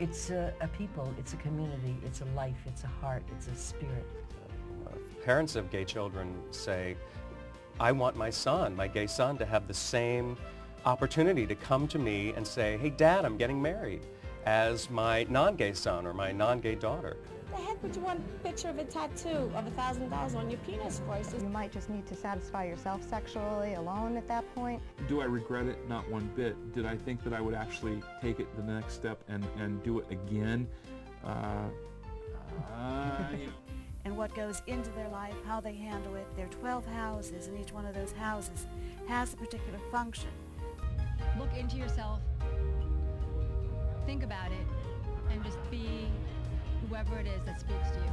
It's a people, it's a community, it's a life, it's a heart, it's a spirit. Parents of gay children say, I want my son, my gay son, to have the same opportunity to come to me and say, hey, Dad, I'm getting married, as my non-gay son or my non-gay daughter. The heck would you want a picture of a tattoo of $1,000 on your penis for? You might just need to satisfy yourself sexually alone at that point. Do I regret it? Not one bit. Did I think that I would actually take it the next step and do it again? And what goes into their life, how they handle it. There are 12 houses, and each one of those houses has a particular function. Look into yourself, think about it, and just be whoever it is that speaks to you.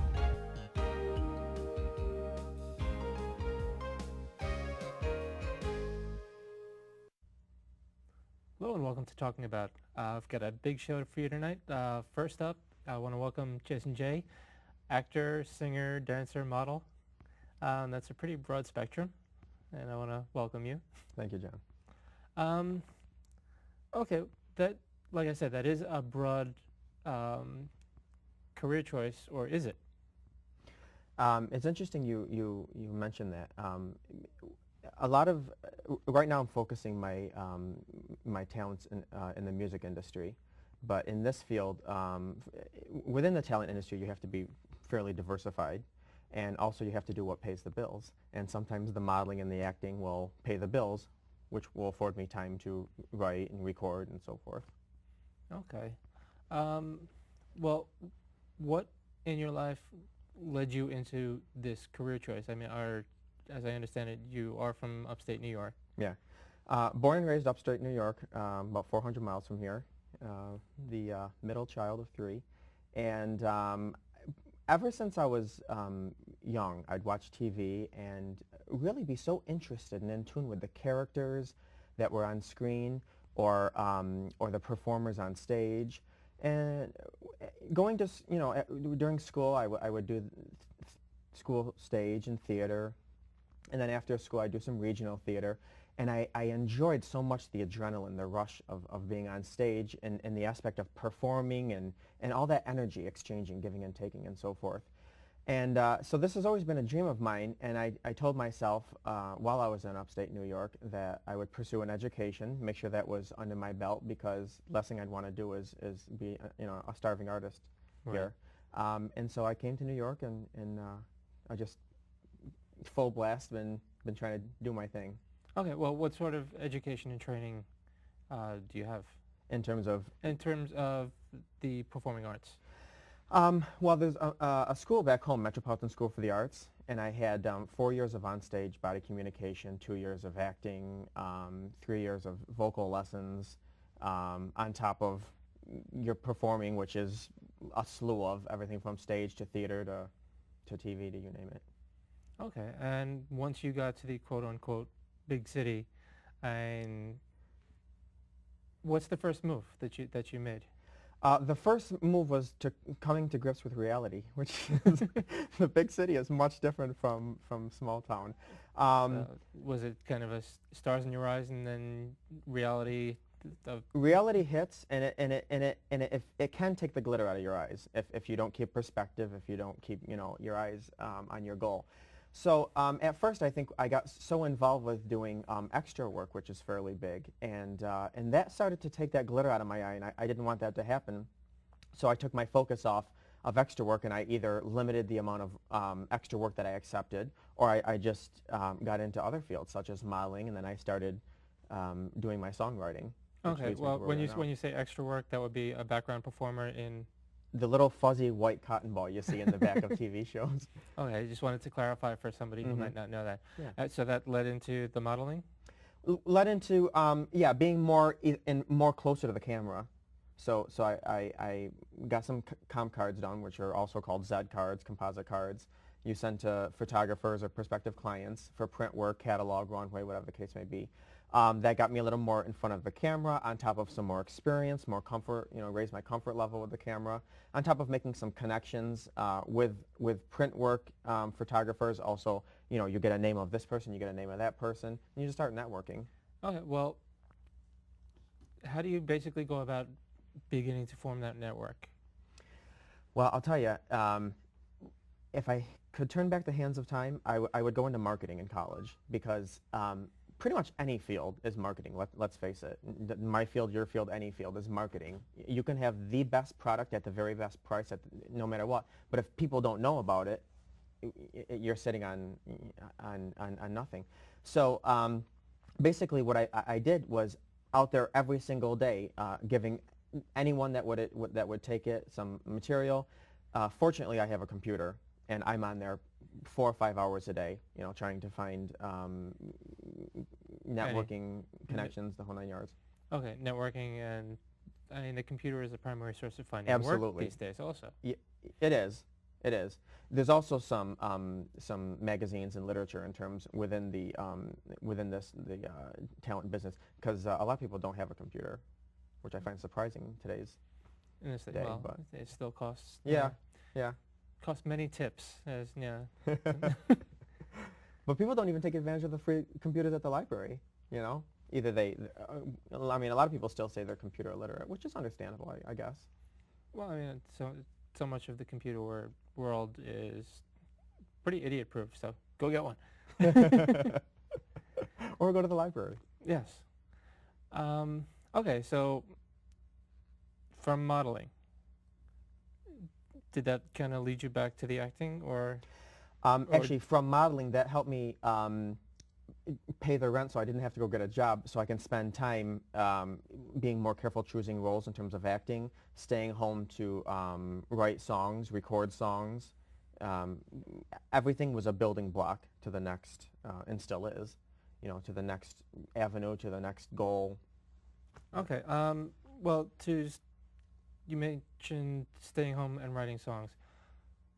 Hello and welcome to Talking About. I've got a big show for you tonight. First up, I want to welcome Jason J., actor, singer, dancer, model. That's a pretty broad spectrum, and I want to welcome you. Thank you, John. Okay, that, like I said, that is a broad career choice, or is it? It's interesting you mentioned that. A lot of right now I'm focusing my my talents in the music industry, but in this field, within the talent industry, you have to be fairly diversified, and also you have to do what pays the bills. And sometimes the modeling and the acting will pay the bills, which will afford me time to write and record and so forth. Okay. Well, what in your life led you into this career choice? I mean, as I understand it, you are from upstate New York. Yeah. Born and raised upstate New York, about 400 miles from here, the middle child of 3. And ever since I was young, I'd watch TV and really be so interested and in tune with the characters that were on screen or the performers on stage. And going to, during school, I would do school stage and theater. And then after school, I'd do some regional theater. And I enjoyed so much the adrenaline, the rush of being on stage and the aspect of performing and all that energy exchanging, giving and taking and so forth. And so this has always been a dream of mine, and I told myself while I was in upstate New York that I would pursue an education, make sure that was under my belt, because last thing I'd want to do is be a starving artist here. And so I came to New York, and I just full blast been trying to do my thing. Okay, well, what sort of education and training do you have? In terms of? In terms of the performing arts. Well, there's a school back home, Metropolitan School for the Arts, and I had 4 years of onstage body communication, 2 years of acting, 3 years of vocal lessons, on top of your performing, which is a slew of everything from stage to theater to TV to you name it. Okay, and once you got to the quote-unquote big city, and what's the first move that you made? The first move was coming to grips with reality, which is the big city is much different from small town. Was it kind of a stars in your eyes, and then reality? Reality hits, and it can take the glitter out of your eyes if you don't keep perspective, if you don't keep your eyes on your goal. So at first, I think I got so involved with doing extra work, which is fairly big, and that started to take that glitter out of my eye, and I didn't want that to happen. So I took my focus off of extra work, and I either limited the amount of extra work that I accepted, or I just got into other fields, such as modeling, and then I started doing my songwriting. Okay, well, when you say extra work, that would be a background performer in? The little fuzzy white cotton ball you see in the back of TV shows. Okay, I just wanted to clarify for somebody who might not know that. Yeah. So that led into the modeling? Led into, yeah, being more closer to the camera. So I got some comp cards done, which are also called Z cards, composite cards. You send to photographers or prospective clients for print work, catalog, runway, whatever the case may be. That got me a little more in front of the camera, on top of some more experience, more comfort, raise my comfort level with the camera, on top of making some connections with print work photographers. Also, you get a name of this person, you get a name of that person, and you just start networking. Okay, well, how do you basically go about beginning to form that network? Well, I'll tell you, if I could turn back the hands of time, I would go into marketing in college because pretty much any field is marketing. Let's face it. My field, your field, any field is marketing. You can have the best product at the very best price no matter what, but if people don't know about it, you're sitting on nothing. So basically what I did was out there every single day giving anyone that would take it some material. Fortunately, I have a computer, and I'm on there 4 or 5 hours a day, trying to find networking connections, the whole 9 yards. Okay, networking, and I mean the computer is the primary source of finding Absolutely. work these days also. It is. It is. There's also some magazines and literature in terms within the talent business, because a lot of people don't have a computer, which I find surprising in today's day. Well, but it still costs. Yeah. Costs many tips, as But people don't even take advantage of the free computers at the library. Either they. I mean, a lot of people still say they're computer illiterate, which is understandable, I guess. Well, I mean, so much of the computer world is pretty idiot-proof, so go get one. Or go to the library. Yes. Okay, so from modeling, did that kind of lead you back to the acting, or? Actually, from modeling, that helped me pay the rent so I didn't have to go get a job, so I can spend time being more careful choosing roles in terms of acting, staying home to write songs, record songs. Everything was a building block to the next, and still is, to the next avenue, to the next goal. Okay. Well, you mentioned staying home and writing songs.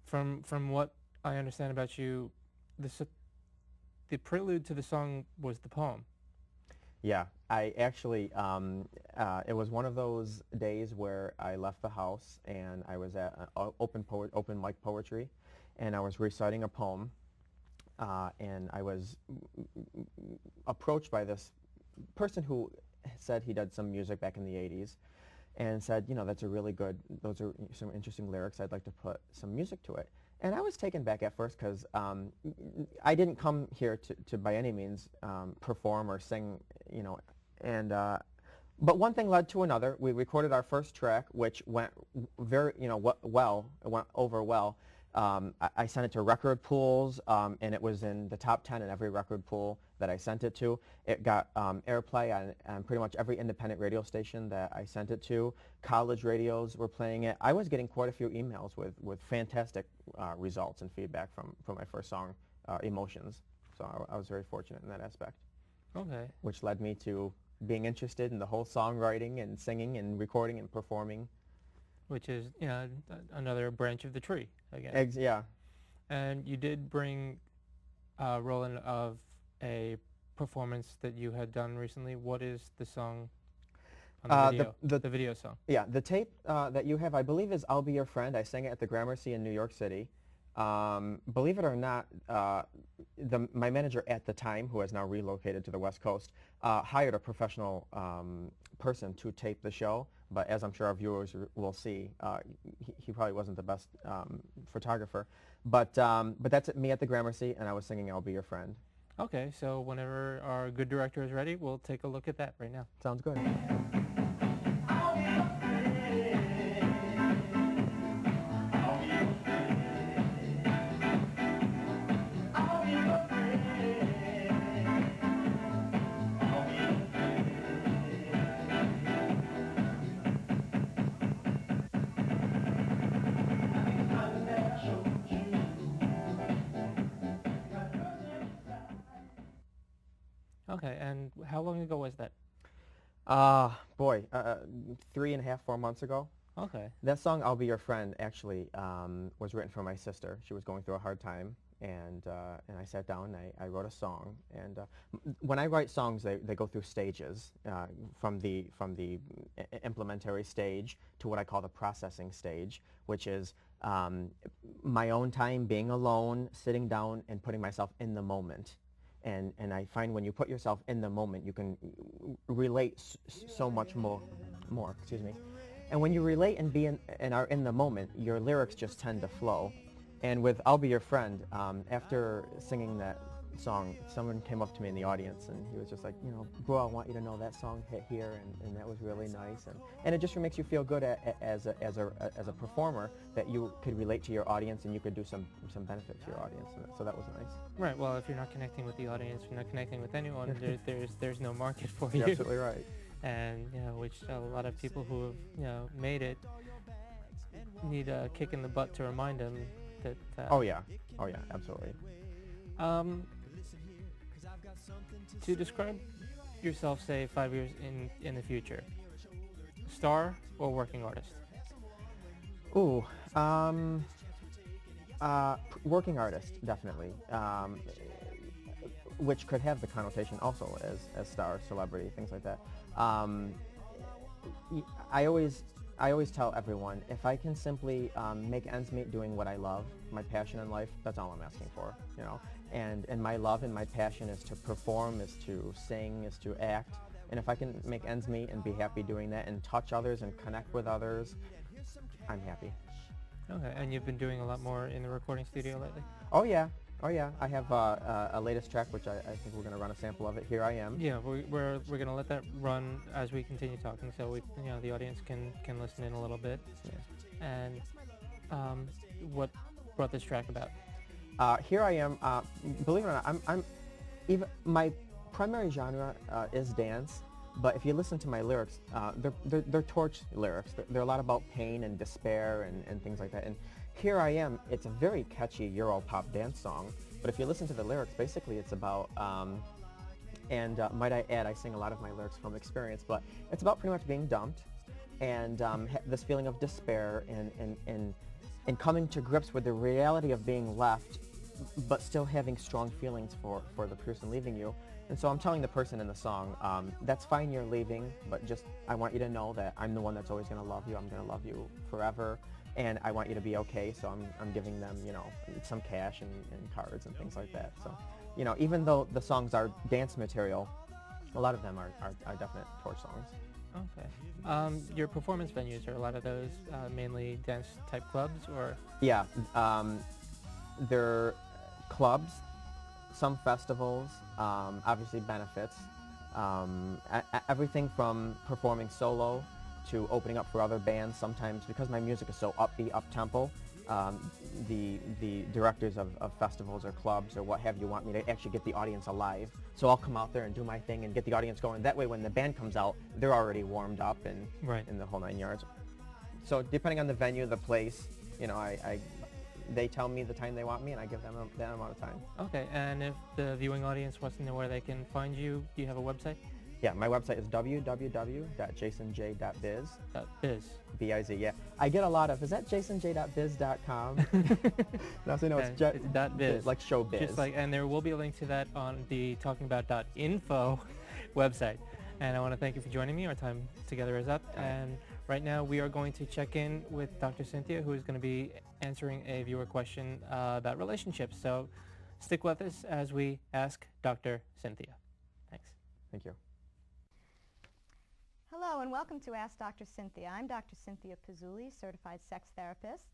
From what I understand about you, the prelude to the song was the poem. Yeah, I actually, it was one of those days where I left the house and I was at open mic poetry, and I was reciting a poem, and I was approached by this person who said he did some music back in the 80s, and said, that's a really good, those are some interesting lyrics, I'd like to put some music to it. And I was taken back at first because I didn't come here to by any means perform or sing, but one thing led to another. We recorded our first track, which went very, well. It went over well. I sent it to record pools, and it was in the top 10 in every record pool that I sent it to. It got airplay on pretty much every independent radio station that I sent it to. College radios were playing it. I was getting quite a few emails with fantastic results and feedback from my first song, Emotions. So I was very fortunate in that aspect. Okay. Which led me to being interested in the whole songwriting and singing and recording and performing. Which is, another branch of the tree, again. Yeah. And you did bring a role in of a performance that you had done recently. What is the song on the video? The video song. Yeah, the tape that you have, I believe, is I'll Be Your Friend. I sang it at the Gramercy in New York City. Believe it or not, my manager at the time, who has now relocated to the West Coast, hired a professional person to tape the show. But as I'm sure our viewers will see, he probably wasn't the best photographer. But that's me at the Gramercy, and I was singing I'll Be Your Friend. Okay, so whenever our good director is ready, we'll take a look at that right now. Sounds good. Okay, and how long ago was that? Boy, 3.5, 4 months ago. Okay. That song, I'll Be Your Friend, actually was written for my sister. She was going through a hard time, and I sat down and I wrote a song. And when I write songs, they go through stages, from the implementary stage to what I call the processing stage, which is my own time being alone, sitting down and putting myself in the moment. And I find when you put yourself in the moment, you can relate so much more. Excuse me. And when you relate and and are in the moment, your lyrics just tend to flow. And with I'll Be Your Friend, after singing that song, someone came up to me in the audience and he was just like, you know, bro, I want you to know that song hit here, and that was really nice. And it just makes you feel good as a performer, that you could relate to your audience and you could do some benefit to your audience. So that was nice. Right. Well, if you're not connecting with the audience, you're not connecting with anyone, there's no market for you. You're absolutely right. And which a lot of people who have made it need a kick in the butt to remind them that. Oh yeah, absolutely. To describe yourself, say 5 years in the future, star or working artist? Ooh, working artist, definitely. Which could have the connotation also as star, celebrity, things like that. I always tell everyone, if I can simply make ends meet doing what I love, my passion in life, that's all I'm asking for, you know. And my love and my passion is to perform, is to sing, is to act. And if I can make ends meet and be happy doing that and touch others and connect with others, I'm happy. Okay, and you've been doing a lot more in the recording studio lately? Oh yeah. I have a latest track, which I think we're going to run a sample of it. Here I Am. Yeah, we're going to let that run as we continue talking, so the audience can listen in a little bit. Yeah. And what brought this track about? Here I Am. Believe it or not, even my primary genre is dance, but if you listen to my lyrics, they're torch lyrics. They're a lot about pain and despair and things like that. And Here I Am, it's a very catchy Euro pop dance song, but if you listen to the lyrics, basically it's about, might I add, I sing a lot of my lyrics from experience, but it's about pretty much being dumped and this feeling of despair and coming to grips with the reality of being left, but still having strong feelings for the person leaving you. And so I'm telling the person in the song, that's fine you're leaving, but just I want you to know that I'm the one that's always going to love you. I'm going to love you forever. And I want you to be okay, so I'm giving them, some cash and cards and things like that. So, even though the songs are dance material, a lot of them are definite torch songs. Okay. Your performance venues, are a lot of those mainly dance-type clubs, or? Yeah, they're clubs, some festivals, obviously benefits, everything from performing solo to opening up for other bands. Sometimes, because my music is so upbeat, up-tempo, the directors of festivals or clubs or what have you want me to actually get the audience alive. So I'll come out there and do my thing and get the audience going. That way when the band comes out, they're already warmed up and in the whole 9 yards. So depending on the venue, the place, they tell me the time they want me and I give them that amount of time. Okay, and if the viewing audience wants to know where they can find you, do you have a website? Yeah, my website is www.jasonj.biz. Biz. B-I-Z, yeah. I get a lot of, is that jasonj.biz.com? No, so no, it's .biz. Like showbiz. Just and there will be a link to that on the talkingabout.info website. And I want to thank you for joining me. Our time together is up. And right now we are going to check in with Dr. Cynthia, who is going to be answering a viewer question about relationships. So stick with us as we ask Dr. Cynthia. Thanks. Thank you. Hello and welcome to Ask Dr. Cynthia. I'm Dr. Cynthia Pizzulli, certified sex therapist.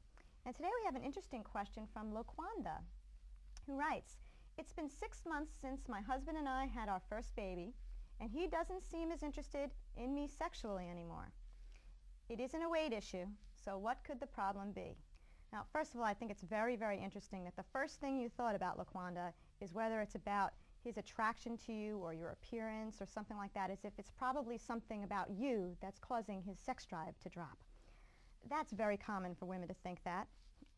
And today we have an interesting question from Laquanda, who writes, "It's been 6 months since my husband and I had our first baby, and he doesn't seem as interested in me sexually anymore. It isn't a weight issue, so what could the problem be?" Now, first of all, I think it's very, very interesting that the first thing you thought about Laquanda is whether it's about his attraction to you or your appearance or something like that, as if it's probably something about you that's causing his sex drive to drop. That's very common for women to think that,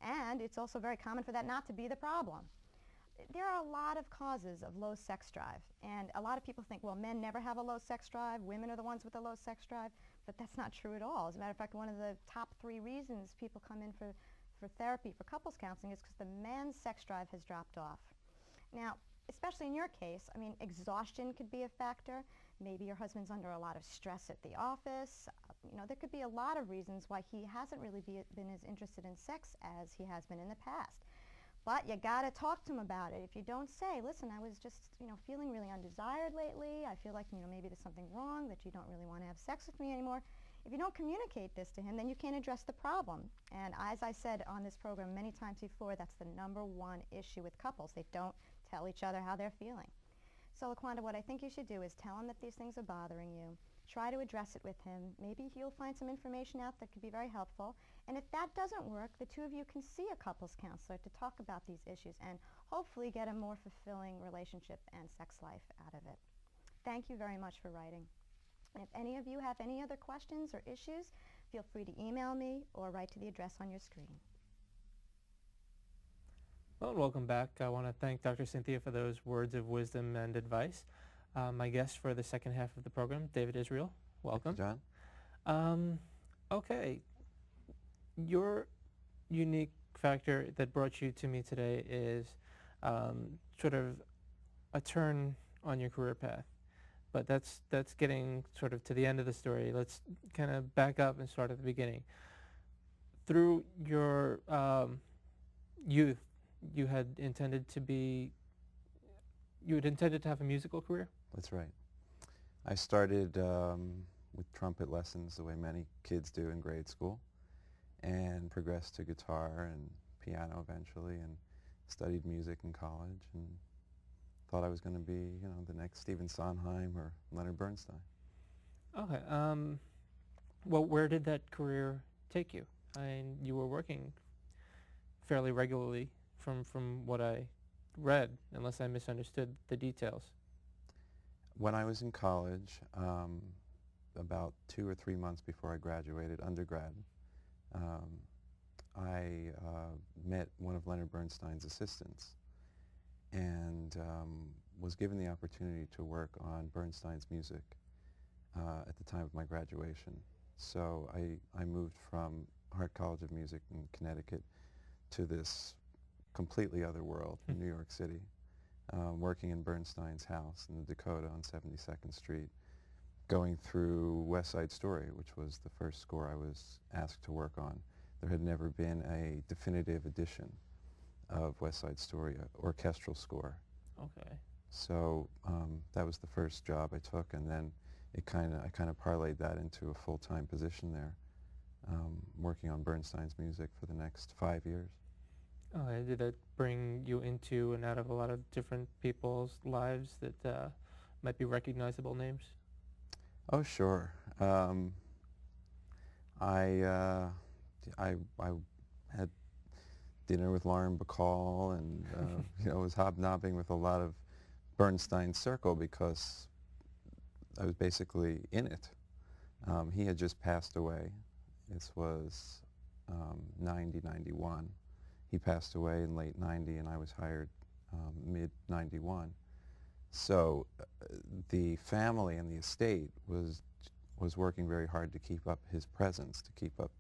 and it's also very common for that not to be the problem. There are a lot of causes of low sex drive, and a lot of people think, well, men never have a low sex drive, women are the ones with a low sex drive, but that's not true at all. As a matter of fact, one of the top 3 reasons people come in for therapy, for couples counseling, is because the man's sex drive has dropped off. Now, especially in your case, I mean, exhaustion could be a factor. Maybe your husband's under a lot of stress at the office. There could be a lot of reasons why he hasn't really been as interested in sex as he has been in the past. But you gotta talk to him about it. If you don't say, listen, I was just, feeling really undesired lately. I feel like, maybe there's something wrong, that you don't really want to have sex with me anymore. If you don't communicate this to him, then you can't address the problem. And as I said on this program many times before, that's the #1 issue with couples. They don't tell each other how they're feeling. So LaQuanda, what I think you should do is tell him that these things are bothering you. Try to address it with him. Maybe you'll find some information out that could be very helpful. And if that doesn't work, the two of you can see a couples counselor to talk about these issues and hopefully get a more fulfilling relationship and sex life out of it. Thank you very much for writing. And if any of you have any other questions or issues, feel free to email me or write to the address on your screen. Well, welcome back. I want to thank Dr. Cynthia for those words of wisdom and advice. My guest for the second half of the program, David Israel. Welcome. Thank you, John. Okay. Your unique factor that brought you to me today is sort of a turn on your career path. But that's getting sort of to the end of the story. Let's kind of back up and start at the beginning. Through your youth, you had intended to have a musical career? That's right. I started with trumpet lessons the way many kids do in grade school, and progressed to guitar and piano eventually, and studied music in college, and thought I was going to be, the next Stephen Sondheim or Leonard Bernstein. Okay. Well, where did that career take you? You were working fairly regularly from what I read, unless I misunderstood the details. When I was in college, about 2 or 3 months before I graduated undergrad, I met one of Leonard Bernstein's assistants, and was given the opportunity to work on Bernstein's music at the time of my graduation. So I moved from Hart College of Music in Connecticut to this completely other world in New York City, working in Bernstein's house in the Dakota on 72nd Street, going through West Side Story, which was the first score I was asked to work on. There had never been a definitive edition of West Side Story, an orchestral score. Okay. So that was the first job I took, and then I kind of parlayed that into a full-time position there, working on Bernstein's music for the next 5 years. Okay. Did that bring you into and out of a lot of different people's lives that might be recognizable names? Oh, sure. I had dinner with Lauren Bacall, and was hobnobbing with a lot of Bernstein's circle because I was basically in it. He had just passed away. This was 90, 91. He passed away in late 90, and I was hired mid 91. So the family and the estate was working very hard to keep up his presence, to keep up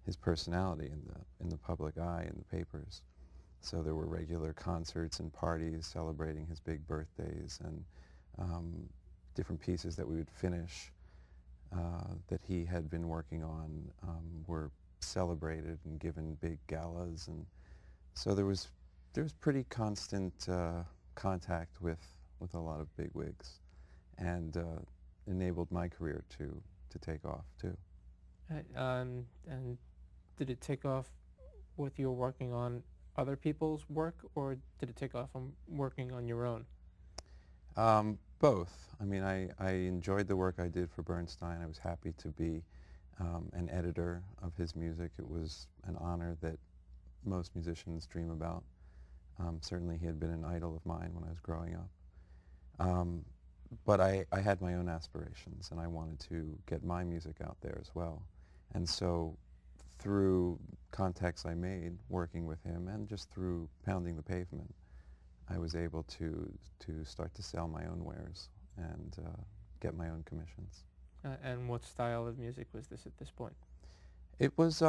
his personality in the public eye, in the papers. So there were regular concerts and parties celebrating his big birthdays, and different pieces that we would finish that he had been working on were celebrated and given big galas, and so there was pretty constant contact with a lot of big wigs, and enabled my career to take off too. And did it take off with you working on other people's work, or did it take off from working on your own? Both. I mean, I enjoyed the work I did for Bernstein. I was happy to be an editor of his music. It was an honor that most musicians dream about. Certainly he had been an idol of mine when I was growing up. But I had my own aspirations, and I wanted to get my music out there as well. And so through contacts I made working with him, and just through pounding the pavement, I was able to start to sell my own wares and get my own commissions. And what style of music was this at this point? It was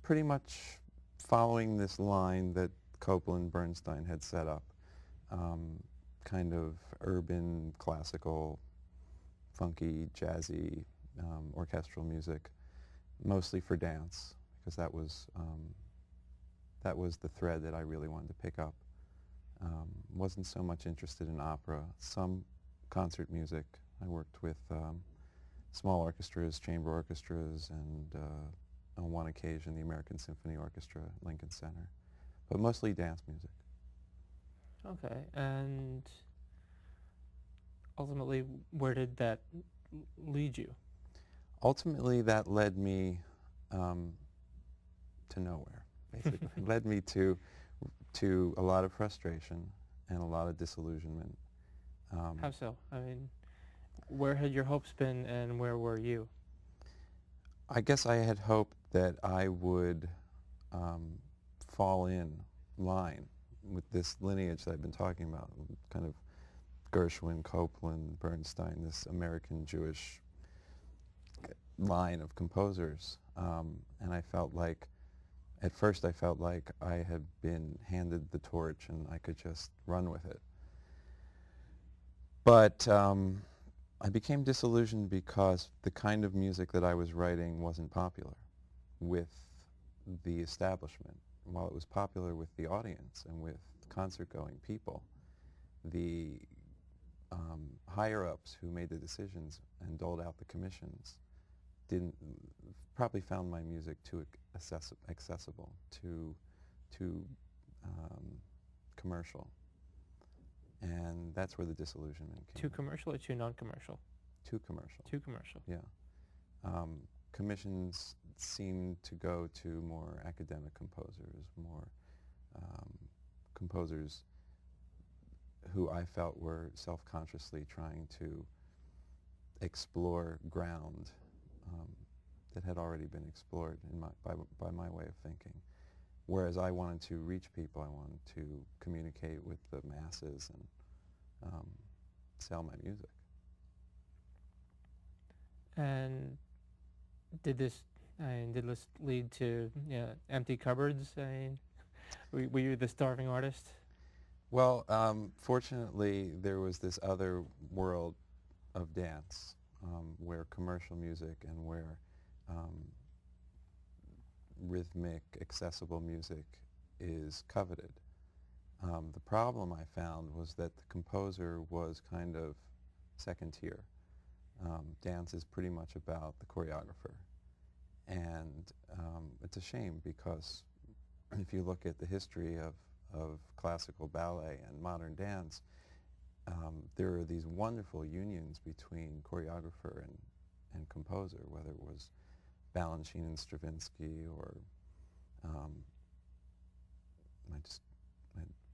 pretty much following this line that Copland Bernstein had set up, kind of urban, classical, funky, jazzy, orchestral music, mostly for dance, because that was the thread that I really wanted to pick up. Wasn't so much interested in opera. Some concert music. I worked with small orchestras, chamber orchestras, and on one occasion the American Symphony Orchestra at Lincoln Center, but mostly dance music. Okay, and ultimately, where did that lead you? Ultimately, that led me to nowhere, basically. It led me to a lot of frustration and a lot of disillusionment. How so? I mean, where had your hopes been and where were you? I guess I had hoped that I would fall in line with this lineage that I've been talking about, kind of Gershwin, Copland, Bernstein, this American Jewish line of composers. And I felt like, at first I felt like I had been handed the torch and I could just run with it. But I became disillusioned because the kind of music that I was writing wasn't popular with the establishment. While it was popular with the audience and with concert-going people, the higher-ups who made the decisions and doled out the commissions probably found my music too accessible, too commercial. And that's where the disillusionment came. Too commercial or too non-commercial? Too commercial. Too commercial. Yeah. Commissions seem to go to more academic composers, more composers who I felt were self-consciously trying to explore ground that had already been explored by my way of thinking. Whereas I wanted to reach people, I wanted to communicate with the masses and sell my music. And did this lead to empty cupboards? I mean, were you the starving artist? Well, fortunately, there was this other world of dance where commercial music and where rhythmic, accessible music is coveted. The problem I found was that the composer was kind of second tier. Dance is pretty much about the choreographer. And it's a shame because if you look at the history of classical ballet and modern dance, there are these wonderful unions between choreographer and composer, whether it was Balanchine and Stravinsky or I'm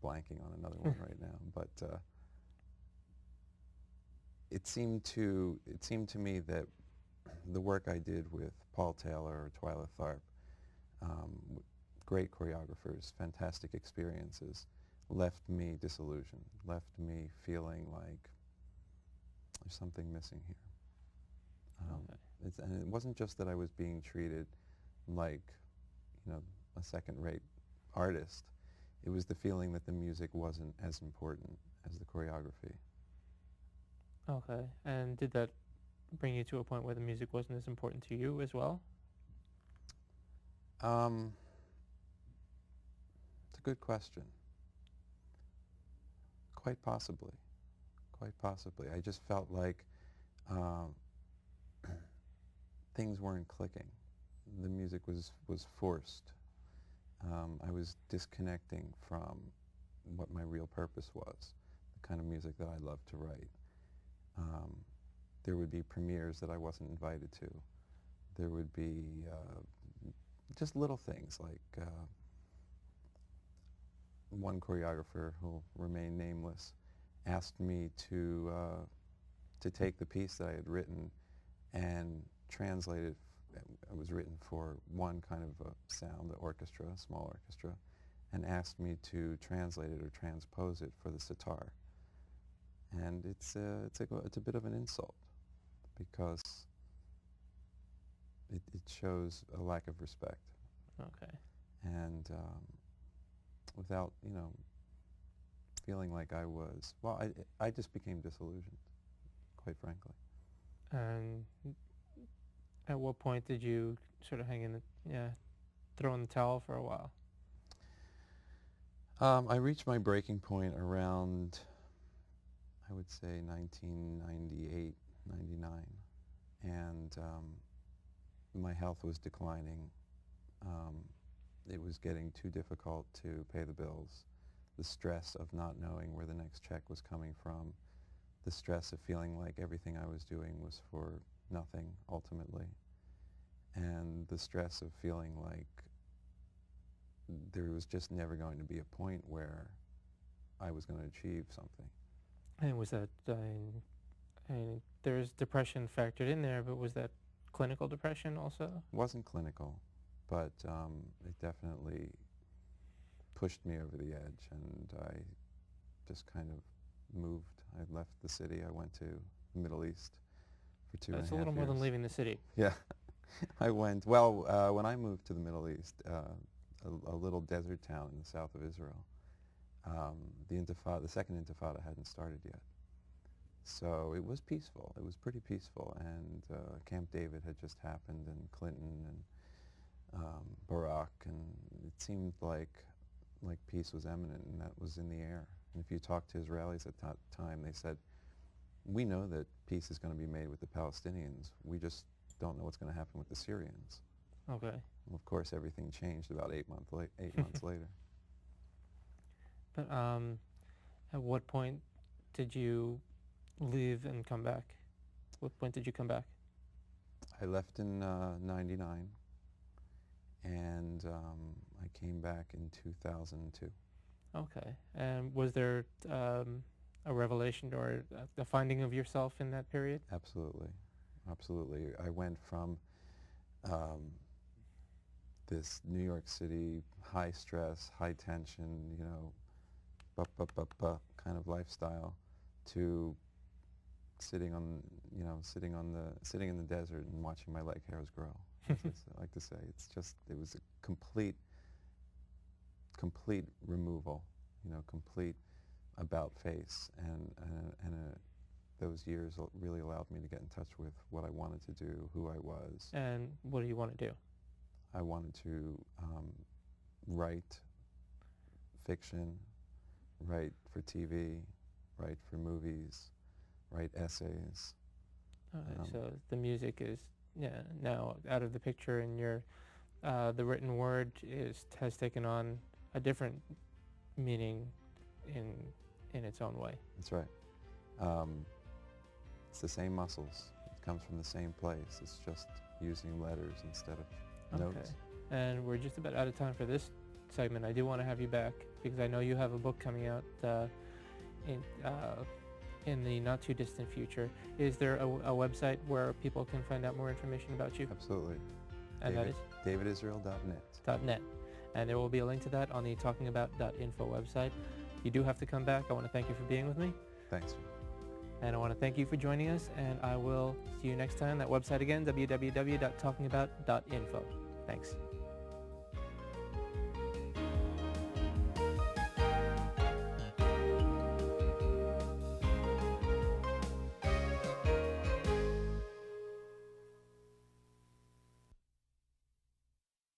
blanking on another one right now, but it seemed to me that the work I did with Paul Taylor or Twyla Tharp, great choreographers, fantastic experiences, left me disillusioned, left me feeling like there's something missing here. And it wasn't just that I was being treated like, a second-rate artist. It was the feeling that the music wasn't as important as the choreography. Okay, and did that bring you to a point where the music wasn't as important to you as well? It's a good question. Quite possibly. Quite possibly. I just felt like things weren't clicking. The music was forced. I was disconnecting from what my real purpose was, the kind of music that I love to write. There would be premieres that I wasn't invited to. There would be just little things like one choreographer who will remain nameless asked me to take the piece that I had written and translate it. It was written for one kind of a sound, the orchestra, a small orchestra, and asked me to translate it or transpose it for the sitar. And it's a bit of an insult because it shows a lack of respect. Okay. And without, feeling like I was, well, I just became disillusioned, quite frankly. And at what point did you sort of throw in the towel for a while? I reached my breaking point around, I would say, 1998, 99. and my health was declining. It was getting too difficult to pay the bills. The stress of not knowing where the next check was coming from, the stress of feeling like everything I was doing was for nothing ultimately, and the stress of feeling like there was just never going to be a point where I was going to achieve something. And was that, I mean, there's depression factored in there, but was that clinical depression also? It wasn't clinical, but it definitely pushed me over the edge, and I just kind of moved. I left the city. I went to the Middle East for 2.5 years. That's a little more than leaving the city. Yeah. I went, well, when I moved to the Middle East, a little desert town in the south of Israel, the second Intifada hadn't started yet. So it was peaceful. It was pretty peaceful, and Camp David had just happened, and Clinton and Barack, and it seemed like peace was imminent, and that was in the air. And if you talk to Israelis at that time, they said, we know that peace is going to be made with the Palestinians. We just don't know what's going to happen with the Syrians. Okay. And of course, everything changed about 8 months later. But at what point did you leave and come back? What point did you come back? I left in '99, and I came back in 2002. Okay. And was there a revelation or a finding of yourself in that period? Absolutely. Absolutely. I went from this New York City high stress, high tension, you know, kind of lifestyle to sitting in the desert and watching my leg hairs grow. As I like to say, it was a complete removal, you know, complete about face, and those years really allowed me to get in touch with what I wanted to do, who I was. And what do you want to do? I wanted to write fiction, write for TV, write for movies, write essays. So the music is now out of the picture, and the written word has taken on a different meaning in its own way. That's right. It's the same muscles. It comes from the same place. It's just using letters instead of notes. And we're just about out of time for this segment. I do want to have you back because I know you have a book coming out in the not too distant future. Is there a website where people can find out more information about you? Absolutely. And that is? davidisrael.net. .net. And there will be a link to that on the talkingabout.info website. You do have to come back. I want to thank you for being with me. Thanks. And I want to thank you for joining us, and I will see you next time. That website again, www.talkingabout.info. Thanks.